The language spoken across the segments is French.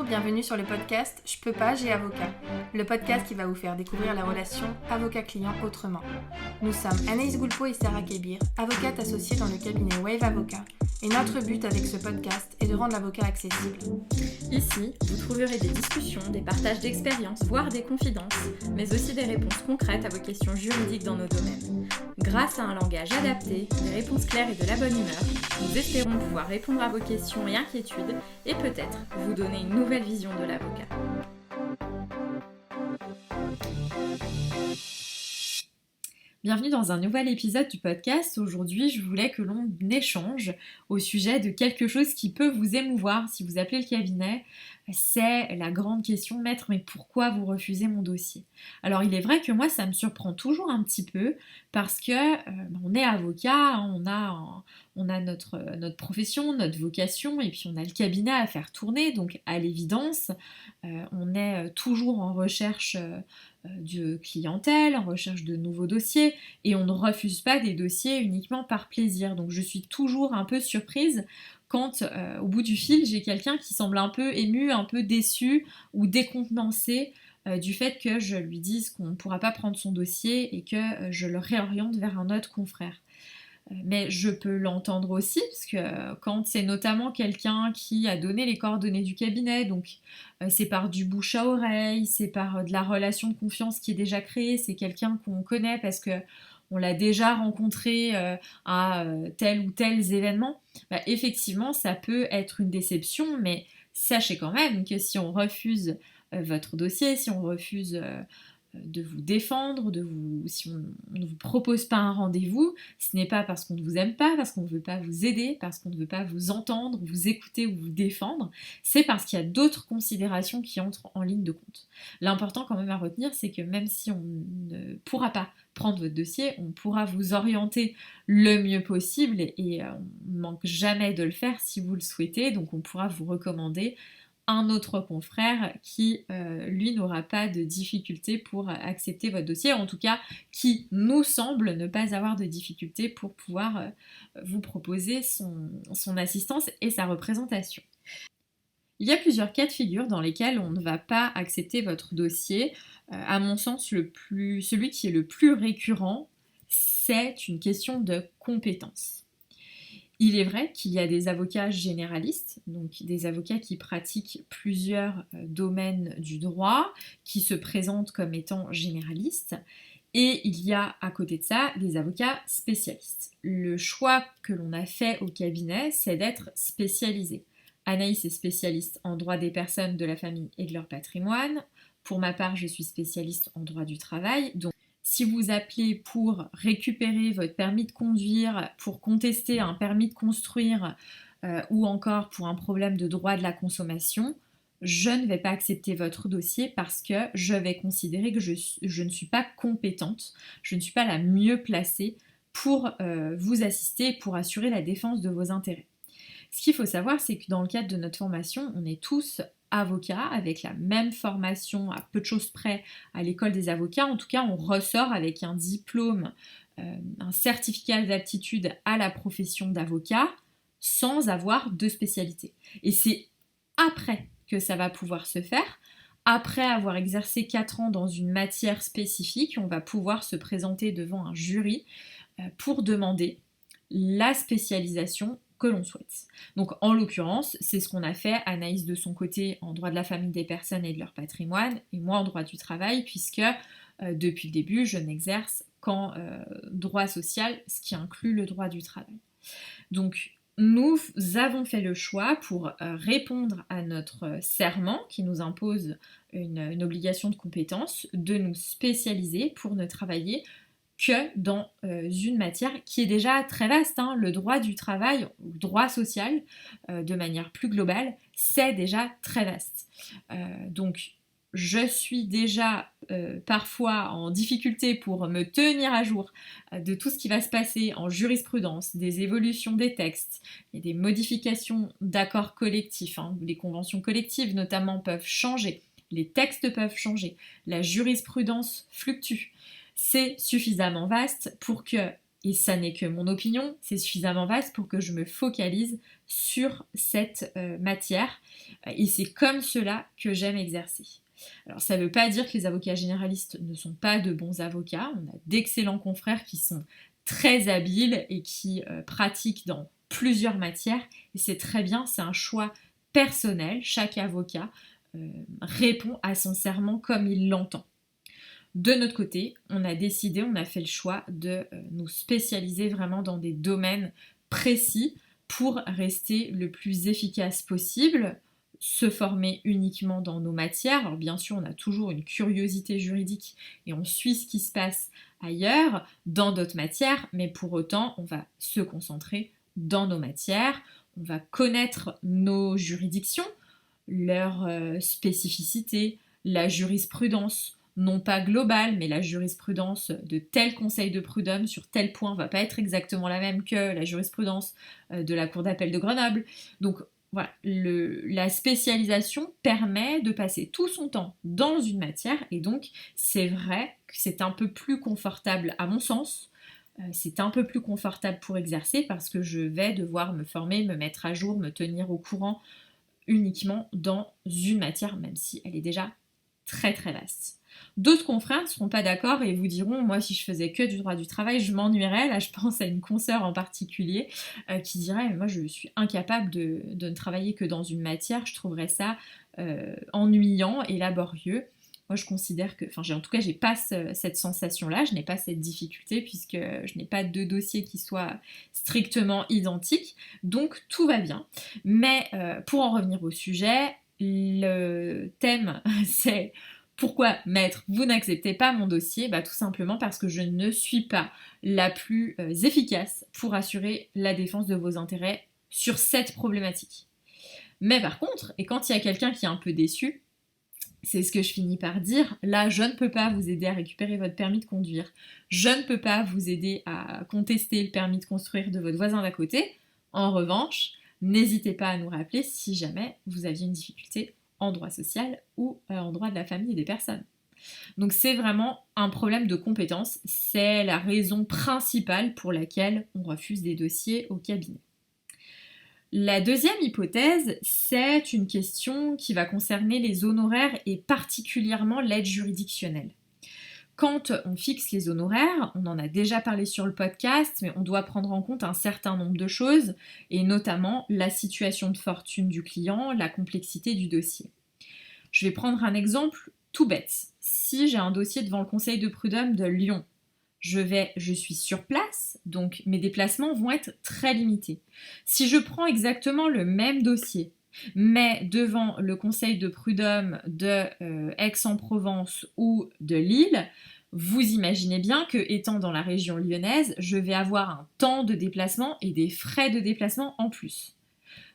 bienvenue sur le podcast Je peux pas, j'ai avocat, le podcast qui va vous faire découvrir la relation avocat-client autrement. Nous sommes Anaïs Goulpeau et Sarah Kébir, avocates associées dans le cabinet Wave Avocat, et notre but avec ce podcast est de rendre l'avocat accessible. Ici, vous trouverez des discussions, des partages d'expériences, voire des confidences, mais aussi des réponses concrètes à vos questions juridiques dans nos domaines. Grâce à un langage adapté, des réponses claires et de la bonne humeur, nous espérons pouvoir répondre à vos questions et inquiétudes et peut-être vous donner une nouvelle vision de l'avocat. Bienvenue dans un nouvel épisode du podcast. Aujourd'hui, je voulais que l'on échange au sujet de quelque chose qui peut vous émouvoir si vous appelez le cabinet. C'est la grande question, maître, mais pourquoi vous refusez mon dossier ? Alors, il est vrai que moi, ça me surprend toujours un petit peu parce que on est avocat, on a notre profession, notre vocation, et puis on a le cabinet à faire tourner. Donc, à l'évidence, on est toujours en recherche de clientèle, en recherche de nouveaux dossiers, et on ne refuse pas des dossiers uniquement par plaisir. Donc je suis toujours un peu surprise quand au bout du fil j'ai quelqu'un qui semble un peu ému, un peu déçu ou décontenancé du fait que je lui dise qu'on ne pourra pas prendre son dossier et que je le réoriente vers un autre confrère. Mais je peux l'entendre aussi, parce que quand c'est notamment quelqu'un qui a donné les coordonnées du cabinet, donc c'est par du bouche à oreille, c'est par de la relation de confiance qui est déjà créée, c'est quelqu'un qu'on connaît parce que on l'a déjà rencontré à tel ou tel événement, effectivement ça peut être une déception, mais sachez quand même que si on refuse votre dossier, si on refuse de vous défendre, si on ne vous propose pas un rendez-vous, ce n'est pas parce qu'on ne vous aime pas, parce qu'on ne veut pas vous aider, parce qu'on ne veut pas vous entendre, vous écouter ou vous défendre, c'est parce qu'il y a d'autres considérations qui entrent en ligne de compte. L'important quand même à retenir, c'est que même si on ne pourra pas prendre votre dossier, on pourra vous orienter le mieux possible et on ne manque jamais de le faire si vous le souhaitez, donc on pourra vous recommander un autre confrère qui, lui, n'aura pas de difficulté pour accepter votre dossier, en tout cas, qui nous semble ne pas avoir de difficulté pour pouvoir vous proposer son assistance et sa représentation. Il y a plusieurs cas de figure dans lesquels on ne va pas accepter votre dossier. À mon sens, celui qui est le plus récurrent, c'est une question de compétence. Il est vrai qu'il y a des avocats généralistes, donc des avocats qui pratiquent plusieurs domaines du droit, qui se présentent comme étant généralistes, et il y a à côté de ça des avocats spécialistes. Le choix que l'on a fait au cabinet, c'est d'être spécialisé. Anaïs est spécialiste en droit des personnes, de la famille et de leur patrimoine. Pour ma part, je suis spécialiste en droit du travail. Donc, si vous appelez pour récupérer votre permis de conduire, pour contester un permis de construire ou encore pour un problème de droit de la consommation, je ne vais pas accepter votre dossier parce que je vais considérer que je ne suis pas compétente, je ne suis pas la mieux placée pour vous assister et pour assurer la défense de vos intérêts. Ce qu'il faut savoir, c'est que dans le cadre de notre formation, on est tous avocats avec la même formation à peu de choses près à l'école des avocats. En tout cas, on ressort avec un diplôme, un certificat d'aptitude à la profession d'avocat sans avoir de spécialité. Et c'est après que ça va pouvoir se faire. Après avoir exercé 4 ans dans une matière spécifique, on va pouvoir se présenter devant un jury pour demander la spécialisation que l'on souhaite. Donc en l'occurrence, c'est ce qu'on a fait, Anaïs de son côté en droit de la famille des personnes et de leur patrimoine, et moi en droit du travail, puisque depuis le début, je n'exerce qu'en droit social, ce qui inclut le droit du travail. Donc nous avons fait le choix pour répondre à notre serment qui nous impose une obligation de compétence, de nous spécialiser pour ne travailler que dans une matière qui est déjà très vaste. Le droit du travail, ou droit social, de manière plus globale, c'est déjà très vaste. Donc, je suis déjà parfois en difficulté pour me tenir à jour de tout ce qui va se passer en jurisprudence, des évolutions des textes, et des modifications d'accords collectifs. Les conventions collectives notamment peuvent changer, les textes peuvent changer, la jurisprudence fluctue. C'est suffisamment vaste pour que et ça n'est que mon opinion, c'est suffisamment vaste pour que je me focalise sur cette matière, et c'est comme cela que j'aime exercer. Alors ça ne veut pas dire que les avocats généralistes ne sont pas de bons avocats, on a d'excellents confrères qui sont très habiles et qui pratiquent dans plusieurs matières, et c'est très bien, c'est un choix personnel, chaque avocat répond à son serment comme il l'entend. De notre côté, on a fait le choix de nous spécialiser vraiment dans des domaines précis pour rester le plus efficace possible, se former uniquement dans nos matières. Alors bien sûr, on a toujours une curiosité juridique et on suit ce qui se passe ailleurs, dans d'autres matières, mais pour autant, on va se concentrer dans nos matières, on va connaître nos juridictions, leurs spécificités, la jurisprudence, non pas globale, mais la jurisprudence de tel conseil de prud'homme sur tel point va pas être exactement la même que la jurisprudence de la Cour d'appel de Grenoble. Donc voilà, la spécialisation permet de passer tout son temps dans une matière, et donc c'est vrai que c'est un peu plus confortable à mon sens. C'est un peu plus confortable pour exercer parce que je vais devoir me former, me mettre à jour, me tenir au courant uniquement dans une matière, même si elle est déjà très très vaste. D'autres confrères ne seront pas d'accord et vous diront, moi si je faisais que du droit du travail, je m'ennuierais. Là je pense à une consoeur en particulier qui dirait, mais moi je suis incapable de ne travailler que dans une matière, je trouverais ça ennuyant et laborieux. Moi je considère que, en tout cas j'ai pas cette sensation-là, je n'ai pas cette difficulté puisque je n'ai pas deux dossiers qui soient strictement identiques, donc tout va bien. Mais pour en revenir au sujet, le thème c'est pourquoi maître, vous n'acceptez pas mon dossier? Tout simplement parce que je ne suis pas la plus efficace pour assurer la défense de vos intérêts sur cette problématique. Mais par contre, et quand il y a quelqu'un qui est un peu déçu, c'est ce que je finis par dire, là je ne peux pas vous aider à récupérer votre permis de conduire, je ne peux pas vous aider à contester le permis de construire de votre voisin d'à côté. En revanche, n'hésitez pas à nous rappeler si jamais vous aviez une difficulté en droit social ou en droit de la famille et des personnes. Donc c'est vraiment un problème de compétence, c'est la raison principale pour laquelle on refuse des dossiers au cabinet. La deuxième hypothèse, c'est une question qui va concerner les honoraires et particulièrement l'aide juridictionnelle. Quand on fixe les honoraires, on en a déjà parlé sur le podcast, mais on doit prendre en compte un certain nombre de choses, et notamment la situation de fortune du client, la complexité du dossier. Je vais prendre un exemple tout bête. Si j'ai un dossier devant le conseil de prud'homme de Lyon, je suis sur place, donc mes déplacements vont être très limités. Si je prends exactement le même dossier, mais devant le conseil de prud'homme de Aix-en-Provence ou de Lille, vous imaginez bien que, étant dans la région lyonnaise, je vais avoir un temps de déplacement et des frais de déplacement en plus.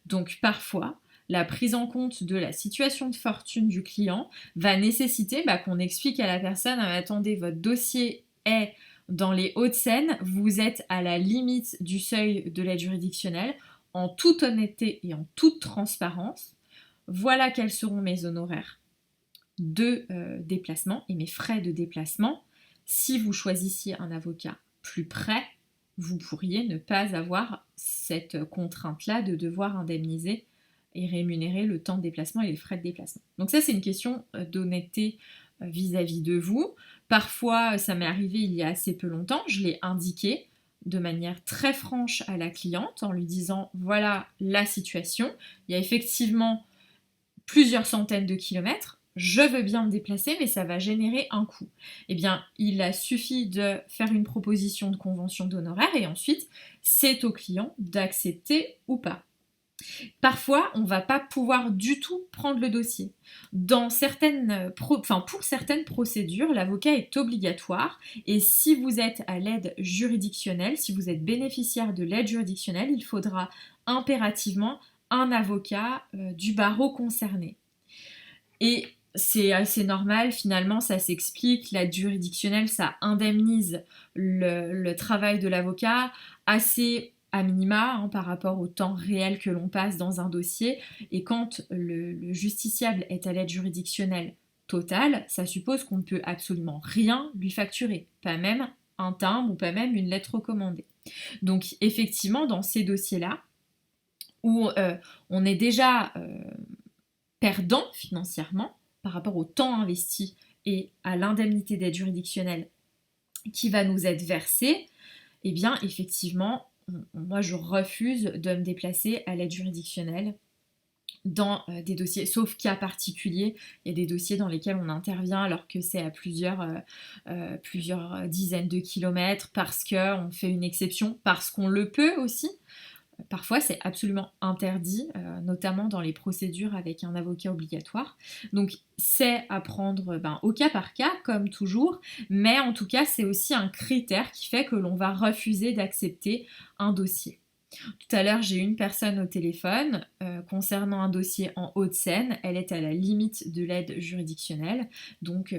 Donc parfois, la prise en compte de la situation de fortune du client va nécessiter qu'on explique à la personne, attendez, votre dossier est dans les Hauts-de-Seine, vous êtes à la limite du seuil de l'aide juridictionnelle, en toute honnêteté et en toute transparence, voilà quels seront mes honoraires de déplacement et mes frais de déplacement. Si vous choisissiez un avocat plus près, vous pourriez ne pas avoir cette contrainte-là de devoir indemniser et rémunérer le temps de déplacement et les frais de déplacement. Donc ça, c'est une question d'honnêteté vis-à-vis de vous. Parfois, ça m'est arrivé il y a assez peu longtemps, je l'ai indiqué de manière très franche à la cliente en lui disant voilà la situation, il y a effectivement plusieurs centaines de kilomètres, je veux bien me déplacer mais ça va générer un coût. Eh bien, il a suffi de faire une proposition de convention d'honoraires et ensuite c'est au client d'accepter ou pas. Parfois, on ne va pas pouvoir du tout prendre le dossier. Pour certaines procédures, l'avocat est obligatoire et si vous êtes à l'aide juridictionnelle, si vous êtes bénéficiaire de l'aide juridictionnelle, il faudra impérativement un avocat du barreau concerné. Et c'est assez normal, finalement, ça s'explique. L'aide juridictionnelle, ça indemnise le travail de l'avocat assez à minima par rapport au temps réel que l'on passe dans un dossier. Et quand le justiciable est à l'aide juridictionnelle totale, ça suppose qu'on ne peut absolument rien lui facturer, pas même un timbre ou pas même une lettre recommandée. Donc effectivement, dans ces dossiers-là, où on est déjà perdant financièrement par rapport au temps investi et à l'indemnité d'aide juridictionnelle qui va nous être versée, eh bien effectivement, moi je refuse de me déplacer à l'aide juridictionnelle dans des dossiers, sauf cas particuliers. Il y a des dossiers dans lesquels on intervient alors que c'est à plusieurs dizaines de kilomètres, parce qu'on fait une exception, parce qu'on le peut aussi. Parfois, c'est absolument interdit, notamment dans les procédures avec un avocat obligatoire. Donc, c'est à prendre au cas par cas, comme toujours, mais en tout cas, c'est aussi un critère qui fait que l'on va refuser d'accepter un dossier. Tout à l'heure, j'ai eu une personne au téléphone concernant un dossier en Hauts-de-Seine. Elle est à la limite de l'aide juridictionnelle, donc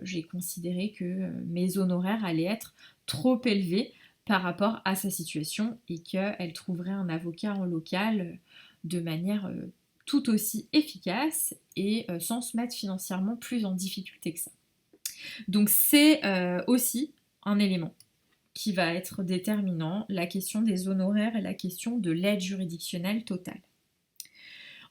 j'ai considéré que mes honoraires allaient être trop élevés par rapport à sa situation et qu'elle trouverait un avocat en local de manière tout aussi efficace et sans se mettre financièrement plus en difficulté que ça. Donc c'est aussi un élément qui va être déterminant, la question des honoraires et la question de l'aide juridictionnelle totale.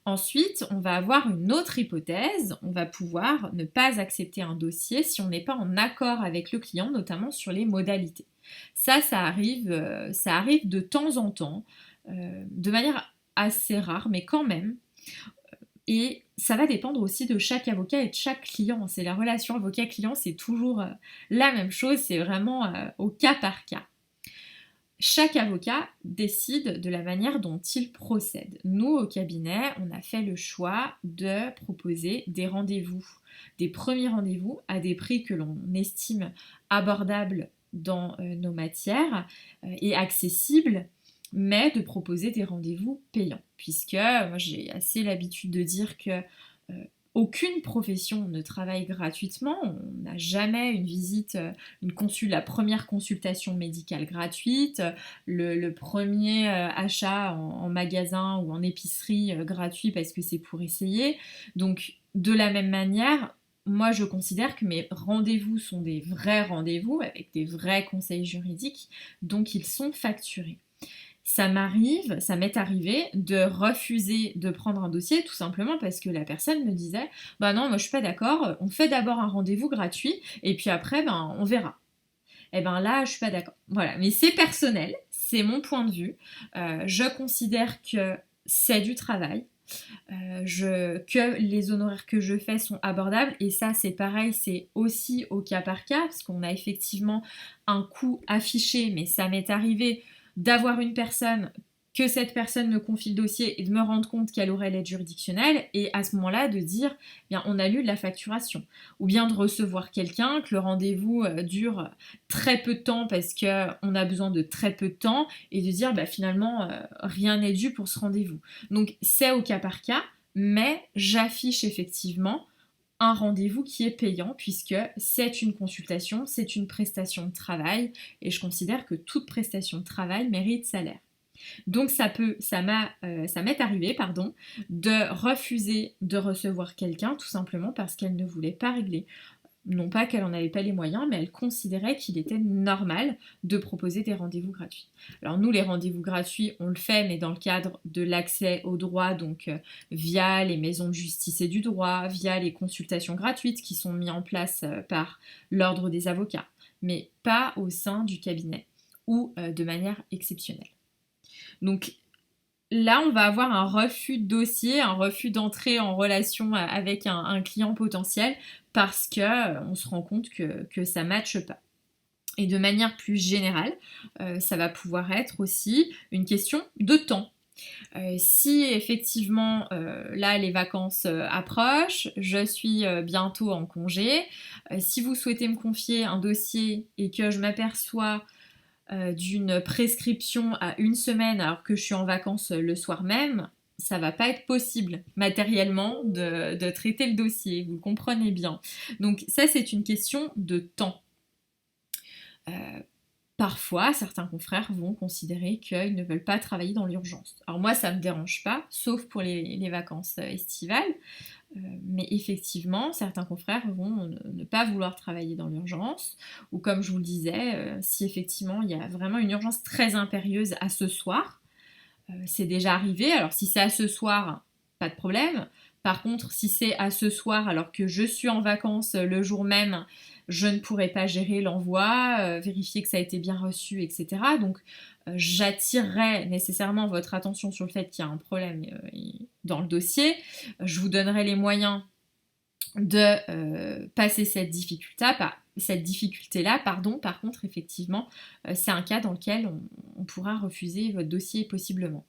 Ensuite, on va avoir une autre hypothèse, on va pouvoir ne pas accepter un dossier si on n'est pas en accord avec le client, notamment sur les modalités. Ça arrive de temps en temps, de manière assez rare, mais quand même. Et ça va dépendre aussi de chaque avocat et de chaque client. C'est la relation avocat-client, c'est toujours la même chose, c'est vraiment au cas par cas. Chaque avocat décide de la manière dont il procède. Nous, au cabinet, on a fait le choix de proposer des rendez-vous, des premiers rendez-vous à des prix que l'on estime abordables dans nos matières et accessibles, mais de proposer des rendez-vous payants. Puisque moi, j'ai assez l'habitude de dire que aucune profession ne travaille gratuitement, on n'a jamais une visite, la première consultation médicale gratuite, le premier achat en magasin ou en épicerie gratuit parce que c'est pour essayer. Donc de la même manière, moi je considère que mes rendez-vous sont des vrais rendez-vous avec des vrais conseils juridiques, donc ils sont facturés. Ça m'est arrivé de refuser de prendre un dossier tout simplement parce que la personne me disait « Bah non, moi je suis pas d'accord, on fait d'abord un rendez-vous gratuit et puis après, on verra. » Eh ben là, je suis pas d'accord. Voilà, mais c'est personnel, c'est mon point de vue. Je considère que c'est du travail, que les honoraires que je fais sont abordables et ça c'est pareil, c'est aussi au cas par cas parce qu'on a effectivement un coût affiché, mais ça m'est arrivé d'avoir une personne, que cette personne me confie le dossier et de me rendre compte qu'elle aurait l'aide juridictionnelle et à ce moment-là de dire bien on annule la facturation ou bien de recevoir quelqu'un, que le rendez-vous dure très peu de temps parce qu'on a besoin de très peu de temps et de dire finalement rien n'est dû pour ce rendez-vous. Donc c'est au cas par cas, mais j'affiche effectivement un rendez-vous qui est payant puisque c'est une consultation, c'est une prestation de travail et je considère que toute prestation de travail mérite salaire. Donc ça m'est arrivé de refuser de recevoir quelqu'un tout simplement parce qu'elle ne voulait pas régler. Non pas qu'elle n'en avait pas les moyens, mais elle considérait qu'il était normal de proposer des rendez-vous gratuits. Alors nous, les rendez-vous gratuits, on le fait, mais dans le cadre de l'accès au droit, donc via les maisons de justice et du droit, via les consultations gratuites qui sont mises en place par l'ordre des avocats, mais pas au sein du cabinet ou de manière exceptionnelle. Donc là, on va avoir un refus de dossier, un refus d'entrer en relation avec un client potentiel parce qu'on se rend compte que ça ne matche pas. Et de manière plus générale, ça va pouvoir être aussi une question de temps. Si effectivement, là, les vacances approchent, je suis bientôt en congé, si vous souhaitez me confier un dossier et que je m'aperçois d'une prescription à 1 semaine alors que je suis en vacances le soir même, ça va pas être possible matériellement de traiter le dossier, vous le comprenez bien. Donc ça c'est une question de temps. Parfois, certains confrères vont considérer qu'ils ne veulent pas travailler dans l'urgence. Alors moi, ça ne me dérange pas, sauf pour les vacances estivales. Mais effectivement, certains confrères vont ne pas vouloir travailler dans l'urgence, ou comme je vous le disais, si effectivement il y a vraiment une urgence très impérieuse à ce soir, c'est déjà arrivé. Alors si c'est à ce soir, pas de problème. Par contre, si c'est à ce soir alors que je suis en vacances le jour même, je ne pourrai pas gérer l'envoi, vérifier que ça a été bien reçu, etc. Donc j'attirerai nécessairement votre attention sur le fait qu'il y a un problème dans le dossier. Je vous donnerai les moyens de passer cette difficulté-là. Par contre, effectivement, c'est un cas dans lequel on pourra refuser votre dossier possiblement.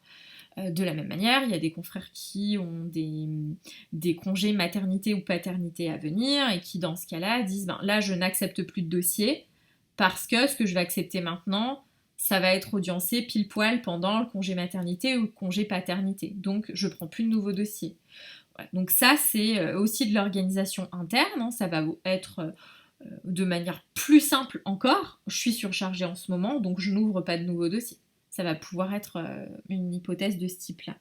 De la même manière, il y a des confrères qui ont des congés maternité ou paternité à venir et qui, dans ce cas-là, disent là, je n'accepte plus de dossier parce que ce que je vais accepter maintenant, ça va être audiencé pile poil pendant le congé maternité ou le congé paternité. Donc, je ne prends plus de nouveaux dossiers. Voilà. Donc ça, c'est aussi de l'organisation interne. Hein. Ça va être de manière plus simple encore. Je suis surchargée en ce moment, donc je n'ouvre pas de nouveaux dossiers. Ça va pouvoir être une hypothèse de ce type-là.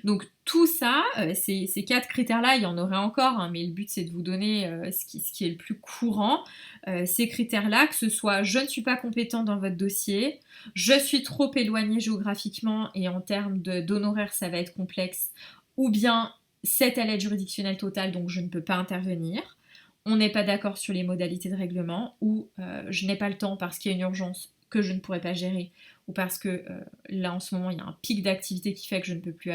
Donc tout ça, ces 4 critères-là, il y en aurait encore, hein, mais le but c'est de vous donner ce qui est le plus courant. Ces critères-là, que ce soit je ne suis pas compétent dans votre dossier, je suis trop éloignée géographiquement et en termes d'honoraires ça va être complexe, ou bien c'est à l'aide juridictionnelle totale donc je ne peux pas intervenir, on n'est pas d'accord sur les modalités de règlement, ou je n'ai pas le temps parce qu'il y a une urgence que je ne pourrais pas gérer, ou parce que là en ce moment il y a un pic d'activité qui fait que je ne peux plus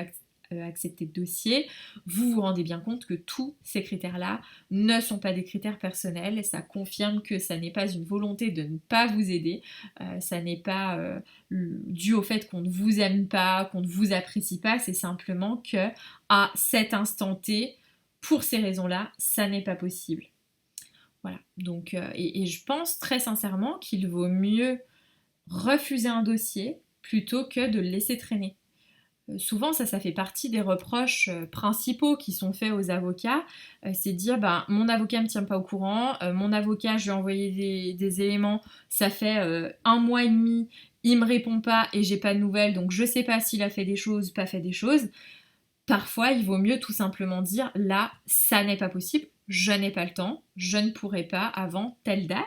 accepter de dossier, vous vous rendez bien compte que tous ces critères-là ne sont pas des critères personnels, et ça confirme que ça n'est pas une volonté de ne pas vous aider, ça n'est pas dû au fait qu'on ne vous aime pas, qu'on ne vous apprécie pas, c'est simplement que à cet instant T, pour ces raisons-là, ça n'est pas possible. Voilà, donc, et je pense très sincèrement qu'il vaut mieux refuser un dossier plutôt que de le laisser traîner. Souvent, ça fait partie des reproches principaux qui sont faits aux avocats, c'est de dire mon avocat ne me tient pas au courant, mon avocat, je lui ai envoyé des éléments, ça fait 1 mois et demi, il me répond pas et j'ai pas de nouvelles, donc je sais pas s'il a fait des choses, pas fait des choses. Parfois, il vaut mieux tout simplement dire là, ça n'est pas possible, je n'ai pas le temps, je ne pourrai pas avant telle date,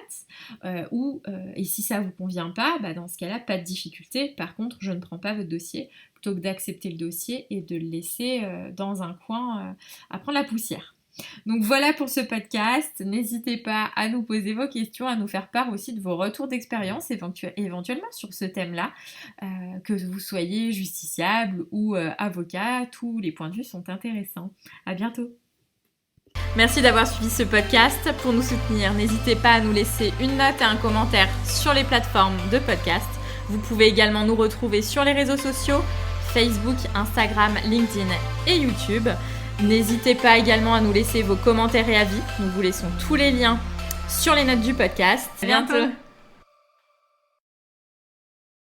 et si ça vous convient pas, dans ce cas-là, pas de difficulté. Par contre, je ne prends pas votre dossier, plutôt que d'accepter le dossier et de le laisser dans un coin à prendre la poussière. Donc voilà pour ce podcast, n'hésitez pas à nous poser vos questions, à nous faire part aussi de vos retours d'expérience éventuellement sur ce thème-là, que vous soyez justiciable ou avocat, tous les points de vue sont intéressants. À bientôt. Merci d'avoir suivi ce podcast. Pour nous soutenir, n'hésitez pas à nous laisser une note et un commentaire sur les plateformes de podcast. Vous pouvez également nous retrouver sur les réseaux sociaux, Facebook, Instagram, LinkedIn et YouTube. N'hésitez pas également à nous laisser vos commentaires et avis. Nous vous laissons tous les liens sur les notes du podcast. À bientôt.